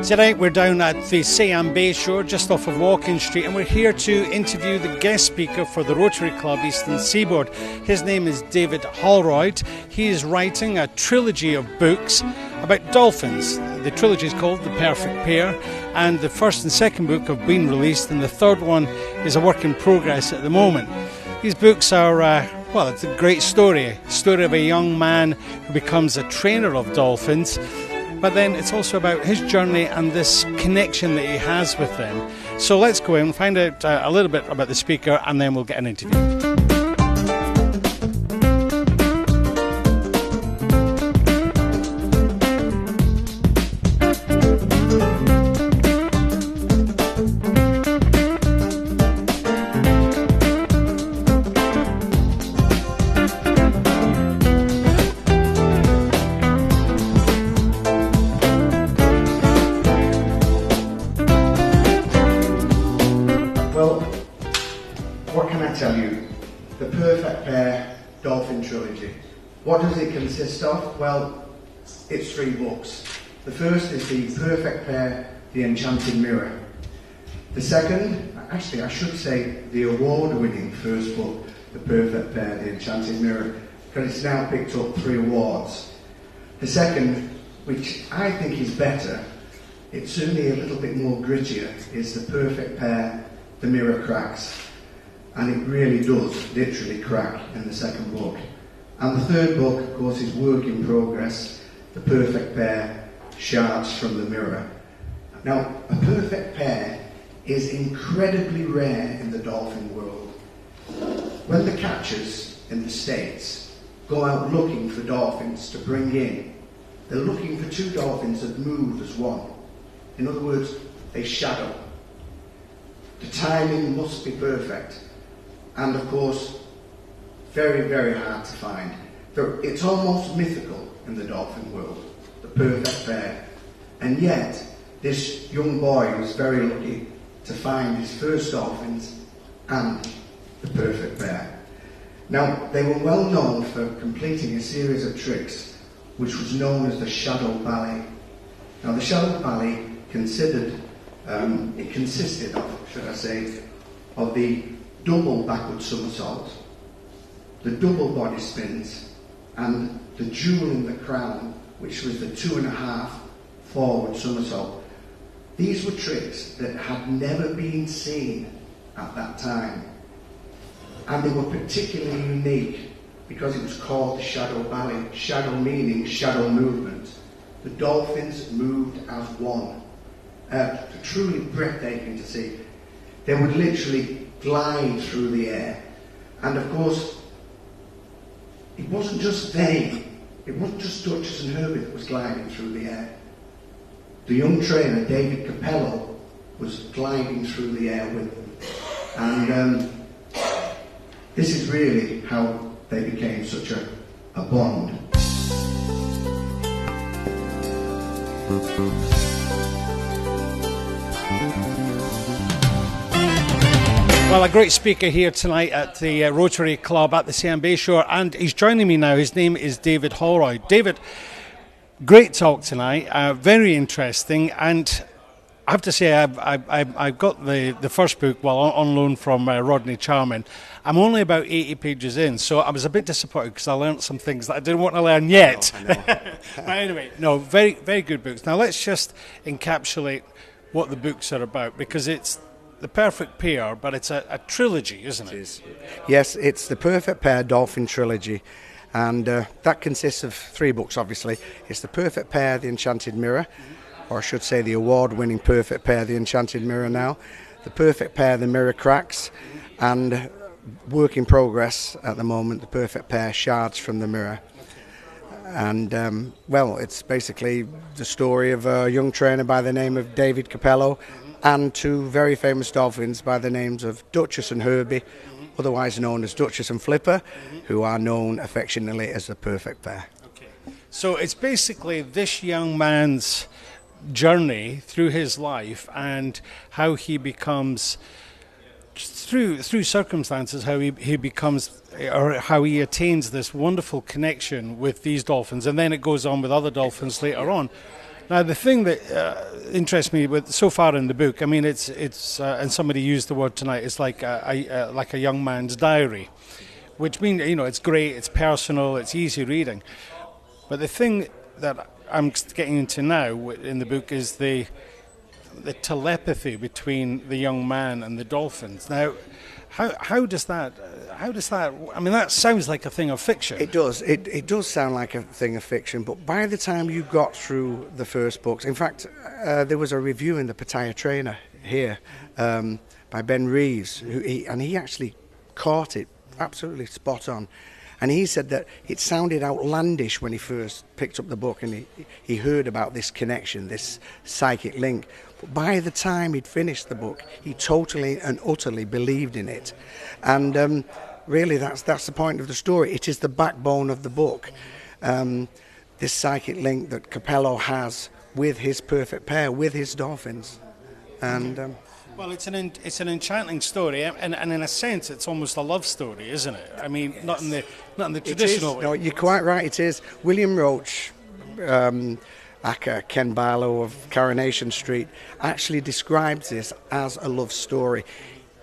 Tonight we're down at the Seaboard, just off of Walking Street, and we're here to interview the guest speaker for the Rotary Club Eastern Seaboard. His name is David Holroyd. He is writing a trilogy of books about dolphins. The trilogy is called The Perfect Pair, and the first and second book have been released, and the third one is a work in progress at the moment. These books are, well, it's a great story of a young man who becomes a trainer of dolphins. But then it's also about his journey and this connection that he has with them. So let's go in and find out a little bit about the speaker, and then we'll get an interview. The Perfect Pair Dolphin Trilogy. What does it consist of? Well, it's 3 books. The first is The Perfect Pair, The Enchanted Mirror. The second, actually I should say the award-winning first book, The Perfect Pair, The Enchanted Mirror, because it's now picked up 3 awards. The second, which I think is better, it's certainly a little bit more grittier, is The Perfect Pair, The Mirror Cracks. And it really does literally crack in the second book. And the third book, of course, is Work in Progress, The Perfect Pair, Shards from the Mirror. Now, a perfect pair is incredibly rare in the dolphin world. When the catchers in the States go out looking for dolphins to bring in, they're looking for 2 dolphins that move as one. In other words, they shadow. The timing must be perfect. And of course, very, very hard to find. It's almost mythical in the dolphin world, the perfect pair. And yet, this young boy was very lucky to find his first dolphins and the perfect pair. Now, they were well known for completing a series of tricks, which was known as the shadow ballet. Now, the shadow ballet consisted of, should I say, of the double backward somersault, the double body spins, and the jewel in the crown, which was the 2.5 forward somersault. These were tricks that had never been seen at that time, and they were particularly unique because it was called the shadow ballet. Shadow meaning shadow movement. The dolphins moved as one. Truly breathtaking to see. They would literally glide through the air. And of course, it wasn't just they, it wasn't just Duchess and Herbie that was gliding through the air. The young trainer, David Capello, was gliding through the air with them. And this is really how they became such a bond. Well, a great speaker here tonight at the Rotary Club at the Seaboard, and he's joining me now. His name is David Holroyd. David, great talk tonight, very interesting, and I have to say I've got the first book on loan from Rodney Charman. I'm only about 80 pages in, so I was a bit disappointed because I learned some things that I didn't want to learn yet. I know. But anyway, no, very, very good books. Now let's just encapsulate what the books are about, because it's The Perfect Pair, but it's a trilogy, isn't it? It is. Yes, it's The Perfect Pair Dolphin Trilogy, and that consists of 3 books, obviously. It's The Perfect Pair, The Enchanted Mirror, or I should say the award-winning Perfect Pair, The Enchanted Mirror now, The Perfect Pair, The Mirror Cracks, and work in progress at the moment, The Perfect Pair, Shards from the Mirror. And, well, it's basically the story of a young trainer by the name of David Capello, and 2 very famous dolphins by the names of Duchess and Herbie, otherwise known as Duchess and Flipper, who are known affectionately as the Perfect Pair. Okay. So it's basically this young man's journey through his life and how he becomes, through circumstances, how he becomes, or how he attains this wonderful connection with these dolphins, and then it goes on with other dolphins later on. Now, the thing that interests me with so far in the book, I mean, it's and somebody used the word tonight, it's like a young man's diary, which means, you know, it's great, it's personal, it's easy reading. But the thing that I'm getting into now in the book is the telepathy between the young man and the dolphins. Now, how does that? I mean, that sounds like a thing of fiction. It does. It does sound like a thing of fiction. But by the time you got through the first books, in fact, there was a review in the Pattaya Trainer here by Ben Reeves, he actually caught it absolutely spot on. And he said that it sounded outlandish when he first picked up the book and he heard about this connection, this psychic link. But by the time he'd finished the book, he totally and utterly believed in it. And really, that's the point of the story. It is the backbone of the book, this psychic link that Capello has with his perfect pair, with his dolphins. And well, it's an enchanting story, and in a sense, it's almost a love story, isn't it? I mean, yes. not in the traditional way. No, you're quite right. It is. William Roach, aka Ken Barlow of Coronation Street, actually describes this as a love story.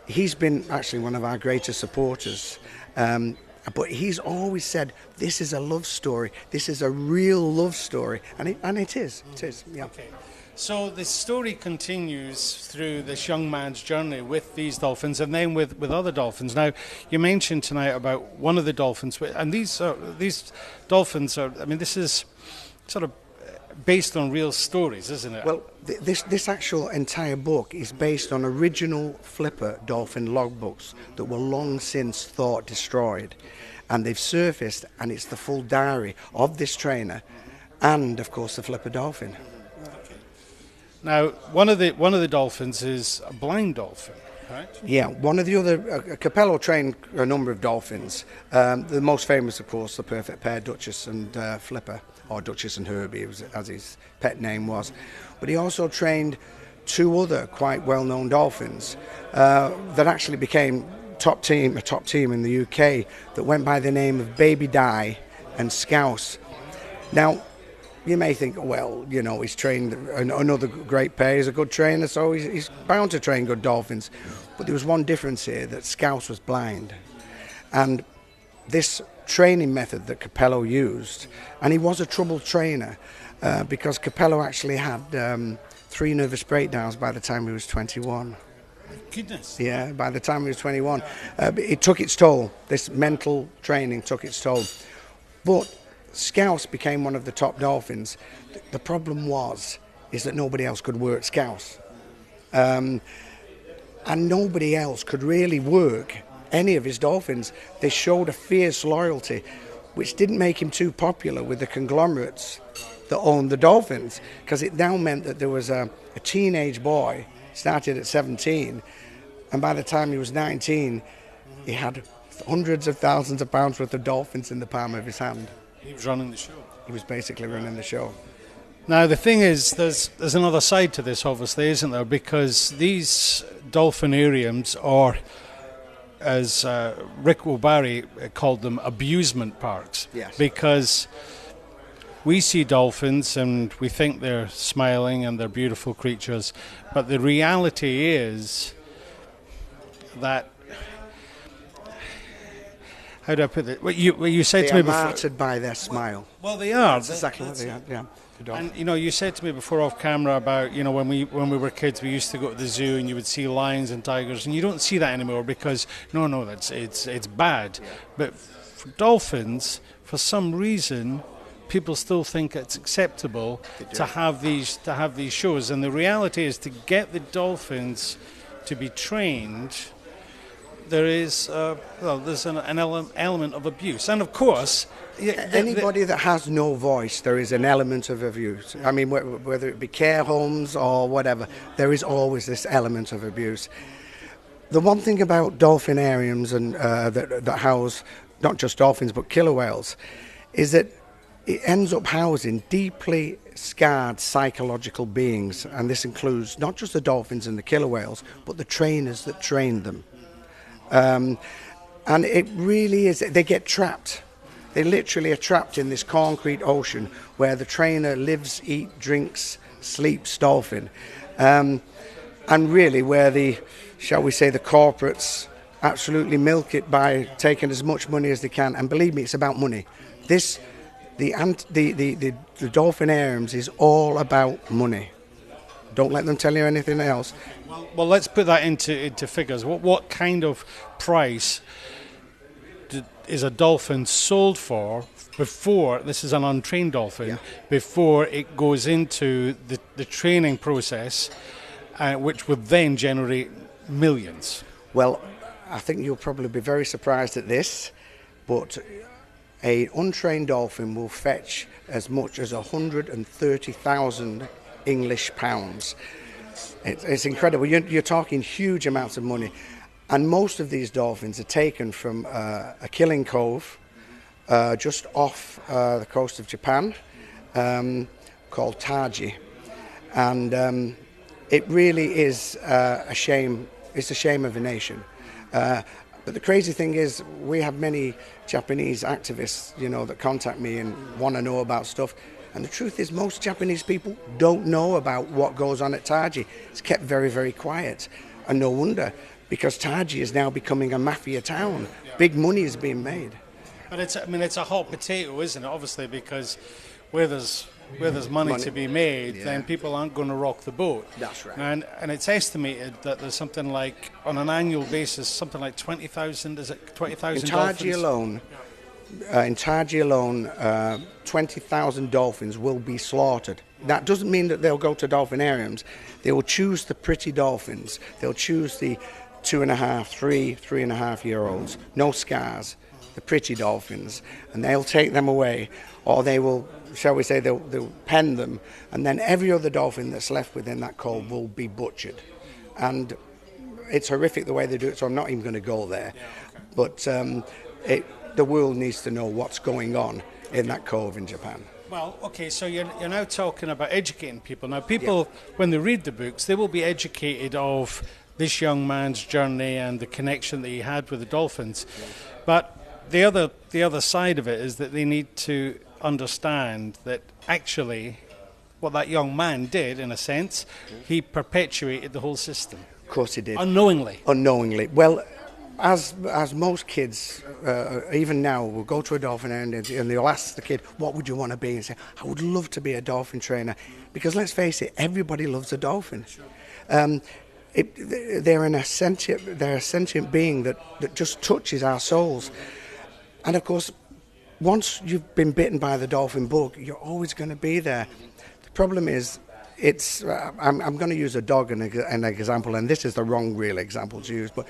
He's been actually one of our greatest supporters, but he's always said this is a love story. This is a real love story, and it is. It is. Yeah. Okay. So the story continues through this young man's journey with these dolphins and then with other dolphins. Now, you mentioned tonight about one of the dolphins, and these dolphins are, I mean, this is sort of based on real stories, isn't it? Well, this actual entire book is based on original flipper dolphin logbooks that were long since thought destroyed. And they've surfaced, and it's the full diary of this trainer and, of course, the flipper dolphin. Now, one of the dolphins is a blind dolphin, right? Yeah, one of the other, Capello trained a number of dolphins. The most famous, of course, the perfect pair, Duchess and Flipper, or Duchess and Herbie, as his pet name was. But he also trained two other quite well-known dolphins that actually became a top team in the UK that went by the name of Baby Di and Scouse. Now, you may think, well, you know, he's trained another great pair, he's a good trainer, so he's bound to train good dolphins. But there was one difference here, that Scouse was blind. And this training method that Capello used, and he was a troubled trainer, because Capello actually had 3 nervous breakdowns by the time he was 21. Goodness. Yeah, by the time he was 21. It took its toll. This mental training took its toll. But Scouse became one of the top dolphins. The problem is that nobody else could work Scouse. And nobody else could really work any of his dolphins. They showed a fierce loyalty, which didn't make him too popular with the conglomerates that owned the dolphins, because it now meant that there was a teenage boy, started at 17, and by the time he was 19, he had hundreds of thousands of pounds worth of dolphins in the palm of his hand. He was running the show. He was basically running the show. Now, the thing is, there's another side to this, obviously, isn't there? Because these dolphinariums, or as Rick O'Barry called them, abusement parks. Yes. Because we see dolphins and we think they're smiling and they're beautiful creatures, but the reality is that, how do I put it? What you said they to me before. They are martyred by their smile. Well, they are. That's exactly what they are. Yeah. And you know, you said to me before off camera about, you know, when we were kids, we used to go to the zoo and you would see lions and tigers, and you don't see that anymore because it's bad. Yeah. But for dolphins, for some reason, people still think it's acceptable to have these shows. And the reality is, to get the dolphins to be trained, there is there's an element of abuse, and of course, anybody that has no voice, there is an element of abuse. I mean, whether it be care homes or whatever, there is always this element of abuse. The one thing about dolphinariums and that house not just dolphins but killer whales is that it ends up housing deeply scarred psychological beings, and this includes not just the dolphins and the killer whales, but the trainers that train them. And it really is, they get trapped. They literally are trapped in this concrete ocean where the trainer lives, eats, drinks, sleeps dolphin. And really where the, shall we say, the corporates absolutely milk it by taking as much money as they can. And believe me, it's about money. The dolphinariums is all about money. Don't let them tell you anything else. Well, let's put that into figures. What kind of price is a dolphin sold for before, this is an untrained dolphin, before it goes into the training process, which would then generate millions? Well, I think you'll probably be very surprised at this, but an untrained dolphin will fetch as much as 130,000 English pounds. It's incredible. You're talking huge amounts of money. And most of these dolphins are taken from a killing cove just off the coast of Japan called Taji. And it really is a shame. It's a shame of a nation. But the crazy thing is we have many Japanese activists, that contact me and want to know about stuff. And the truth is most Japanese people don't know about what goes on at Taji. It's kept very, very quiet. And no wonder, because Taji is now becoming a mafia town. Big money is being made. But it's a hot potato, isn't it? Obviously, because where there's money to be made, then people aren't going to rock the boat. That's right. And it's estimated that there's something like, on an annual basis, something like 20,000, is it 20,000 dolphins? In Taji alone, 20,000 dolphins will be slaughtered. That doesn't mean that they'll go to dolphinariums. They will choose the pretty dolphins. They'll choose the 2.5, 3.5-year-olds, no scars, the pretty dolphins, and they'll take them away, or they will, shall we say, they'll pen them, and then every other dolphin that's left within that cove will be butchered. And it's horrific the way they do it, so I'm not even going to go there. But the world needs to know what's going on in that cove in Japan. Well, okay, so you're now talking about educating people. Now, people, when they read the books, they will be educated of this young man's journey and the connection that he had with the dolphins. But the other side of it is that they need to understand that actually what that young man did, in a sense, he perpetuated the whole system. Of course he did. Unknowingly. Well, as most kids, even now, will go to a dolphinarium and they'll ask the kid, what would you want to be? And say, I would love to be a dolphin trainer. Because let's face it, everybody loves a dolphin. They're a sentient being that just touches our souls. And of course, once you've been bitten by the dolphin bug, you're always going to be there. The problem is, I'm going to use a dog as an example, and this is the wrong real example to use, but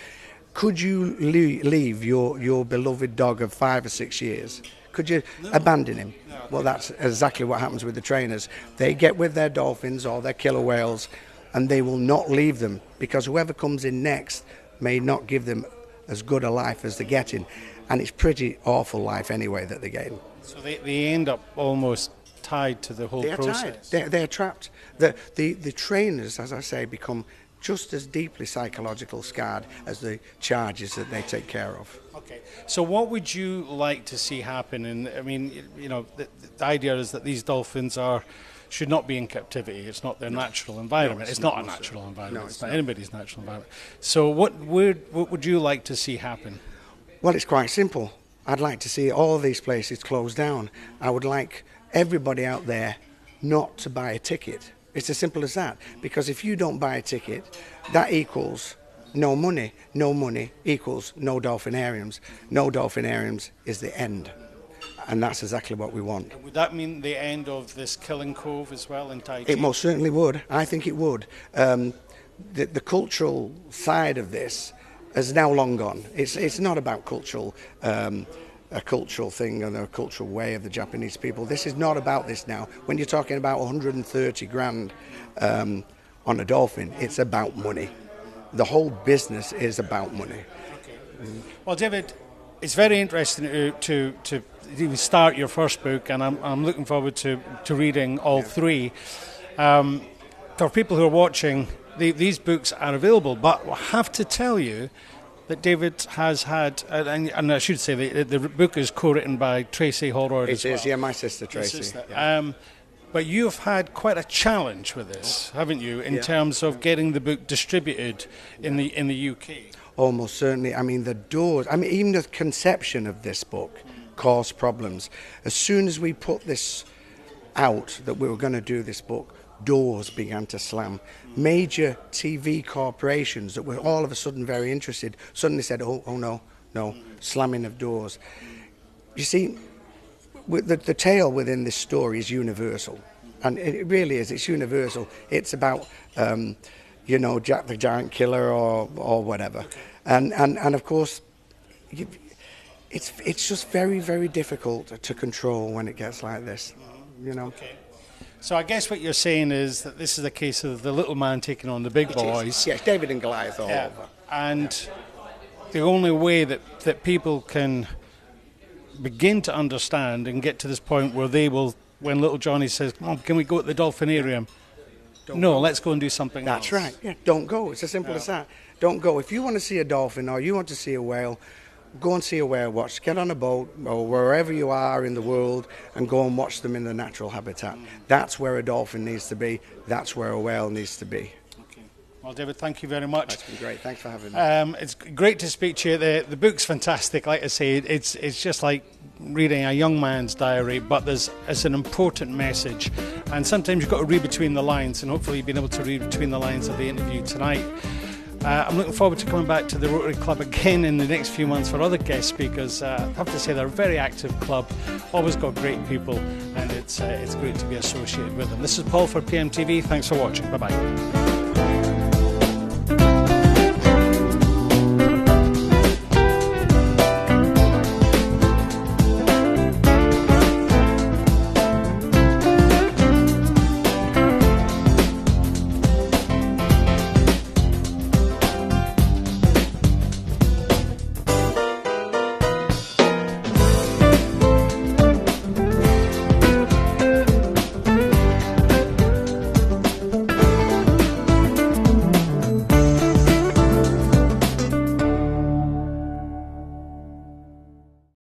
could you leave your beloved dog of 5 or 6 years? Could you abandon him? Well, that's exactly what happens with the trainers. They get with their dolphins or their killer whales, and they will not leave them, because whoever comes in next may not give them as good a life as they're getting. And it's pretty awful life anyway that they're getting. So they end up almost tied to the whole process. They're trapped. The trainers, as I say, become just as deeply psychological scarred as the charges that they take care of. Okay. So what would you like to see happen? And I mean, the idea is that these dolphins should not be in captivity. It's not their natural environment. No, it's not a natural environment. It's not anybody's natural environment. So what would you like to see happen? Well, it's quite simple. I'd like to see all these places closed down. I would like everybody out there not to buy a ticket. It's as simple as that. Because if you don't buy a ticket, that equals no money. No money equals no dolphinariums. No dolphinariums is the end. And that's exactly what we want. Would that mean the end of this killing cove as well in Taiji? It most certainly would. I think it would. The cultural side of this is now long gone. It's not about a cultural thing and a cultural way of the Japanese people. This is not about this now. When you're talking about 130 grand on a dolphin, it's about money. The whole business is about money. Okay. Well, David, it's very interesting to you start your first book, and I'm looking forward to reading all three. For people who are watching, these books are available, but I have to tell you that David has had, and I should say the book is co-written by Tracy Holroyd as well. It is, yeah, my sister Tracy. Yeah. But you've had quite a challenge with this, haven't you, in terms of getting the book distributed in the UK? Almost certainly. I mean, even the conception of this book caused problems. As soon as we put this out, that we were going to do this book, doors began to slam. Major TV corporations that were all of a sudden very interested suddenly said, oh no, slamming of doors. You see, the tale within this story is universal, and it really is. It's universal. It's about Jack the Giant Killer or whatever, and of course, it's just very, very difficult to control when it gets like this. Okay. So I guess what you're saying is that this is a case of the little man taking on the big boys. Yes, David and Goliath all over. And the only way that people can begin to understand and get to this point where they will, when little Johnny says, "Come on, can we go to the dolphinarium?" Let's go and do something else. That's right. Yeah, don't go. It's as simple as that. Don't go. If you want to see a dolphin or you want to see a whale, go and see a whale watch. Get on a boat or wherever you are in the world and go and watch them in the natural habitat. That's where a dolphin needs to be. That's where a whale needs to be. Okay. Well, David, thank you very much. That's been great. Thanks for having me. It's great to speak to you. The book's fantastic. Like I say, it's just like reading a young man's diary, but it's an important message. And sometimes you've got to read between the lines, and hopefully you've been able to read between the lines of the interview tonight. I'm looking forward to coming back to the Rotary Club again in the next few months for other guest speakers. I have to say they're a very active club, always got great people, and it's great to be associated with them. This is Paul for PMTV. Thanks for watching. Bye-bye.